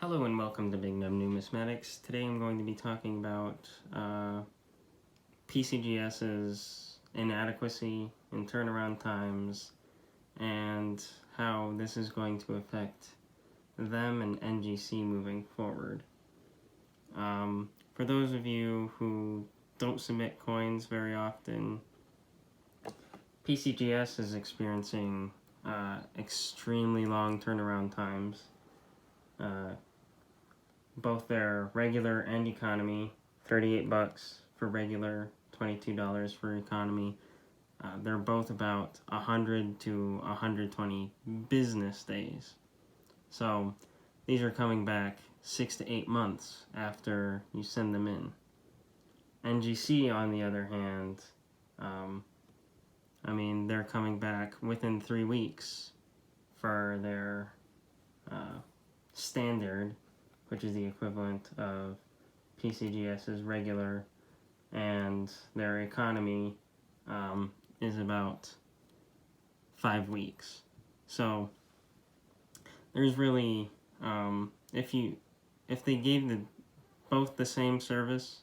Hello and welcome to Big Nub Numismatics. Today I'm going to be talking about PCGS's inadequacy in turnaround times and how this is going to affect them and NGC moving forward. For those of you who don't submit coins very often, PCGS is experiencing extremely long turnaround times. Both their regular and economy, $38 for regular, $22 for economy. They're both about 100 to 120 business days. So these are coming back 6 to 8 months after you send them in. NGC, on the other hand, they're coming back within 3 weeks for their standard, which is the equivalent of PCGS's regular, and their economy is about 5 weeks. So there's really, if they gave both the same service,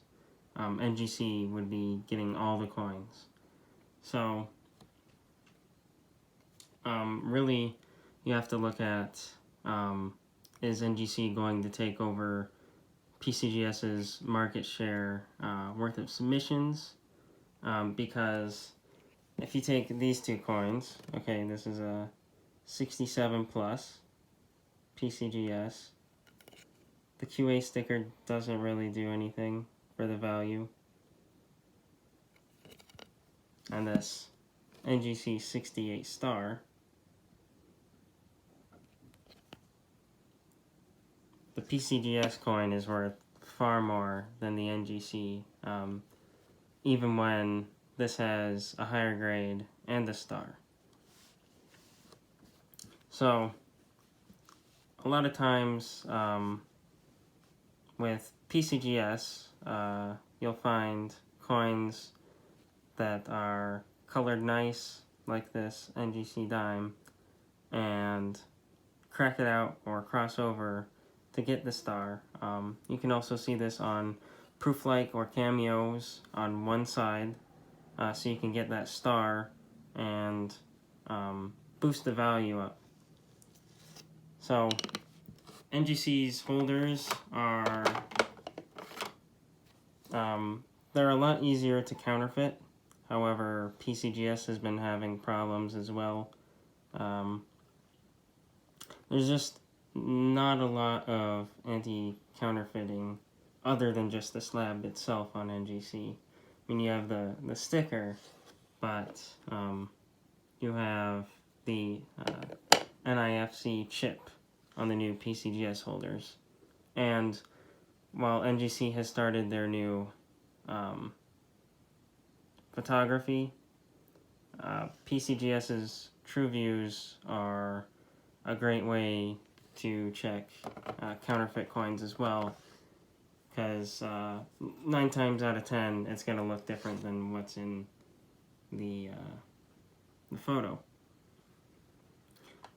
NGC would be getting all the coins. So really, you have to look at is NGC going to take over PCGS's market share worth of submissions? Because if you take these two coins, okay, this is a 67 plus PCGS. The QA sticker doesn't really do anything for the value. And this NGC 68 star, the PCGS coin is worth far more than the NGC, even when this has a higher grade and a star. So a lot of times with PCGS, you'll find coins that are colored nice, like this NGC dime, and crack it out or cross over to get the star. You can also see this on proof-like or cameos on one side, so you can get that star and boost the value up. So NGC's holders are, they're a lot easier to counterfeit. However, PCGS has been having problems as well. There's just not a lot of anti-counterfeiting other than just the slab itself on NGC. I mean, you have the sticker, but you have the NIFC chip on the new PCGS holders. And while NGC has started their new photography, PCGS's True Views are a great way to check counterfeit coins as well, because 9 times out of 10 it's going to look different than what's in the photo.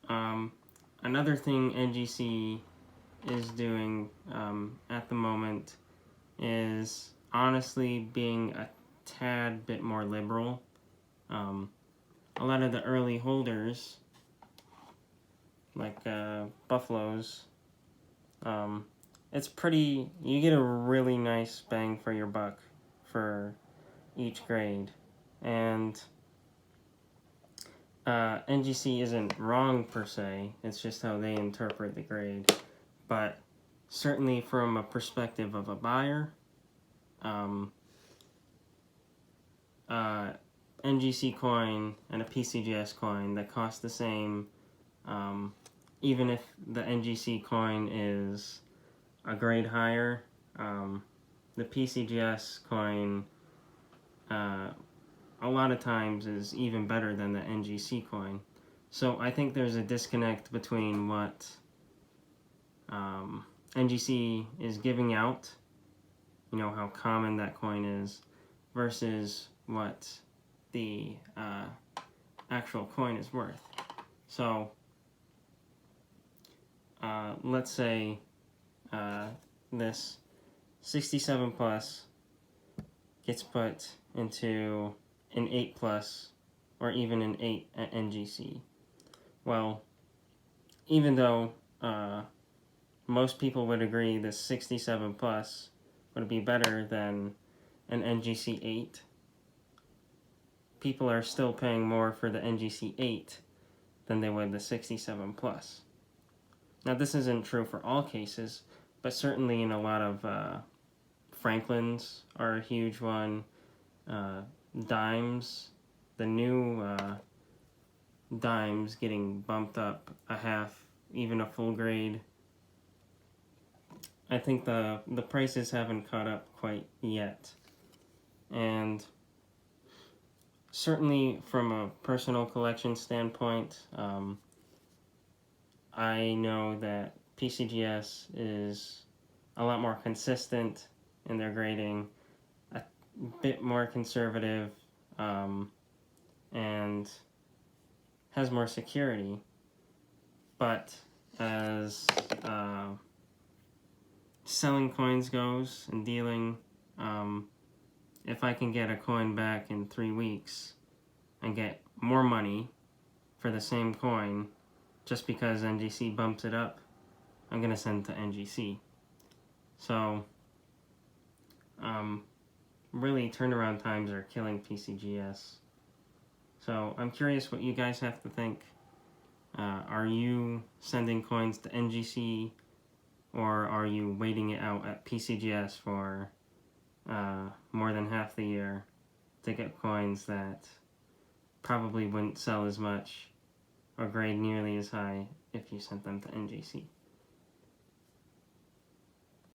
Another thing NGC is doing at the moment is honestly being a tad bit more liberal. A lot of the early holders, like Buffaloes, it's pretty, you get a really nice bang for your buck for each grade. And NGC isn't wrong per se, it's just how they interpret the grade. But certainly from a perspective of a buyer, NGC coin and a PCGS coin that cost the same, even if the NGC coin is a grade higher, the PCGS coin a lot of times is even better than the NGC coin. So I think there's a disconnect between what NGC is giving out, you know, how common that coin is, versus what the actual coin is worth. So let's say this 67 plus gets put into an 8 plus or even an 8 at NGC. Well, even though most people would agree this 67 plus would be better than an NGC 8, people are still paying more for the NGC 8 than they would the 67 plus. Now, this isn't true for all cases, but certainly in a lot of Franklins are a huge one. Dimes, the new dimes getting bumped up a half, even a full grade. I think the prices haven't caught up quite yet. And certainly from a personal collection standpoint, I know that PCGS is a lot more consistent in their grading, a bit more conservative, and has more security. But as selling coins goes and dealing, if I can get a coin back in 3 weeks and get more money for the same coin just because NGC bumps it up, I'm going to send it to NGC. So, really, turnaround times are killing PCGS. So, I'm curious what you guys have to think. Are you sending coins to NGC, or are you waiting it out at PCGS for more than half the year to get coins that probably wouldn't sell as much or grade nearly as high if you sent them to NGC?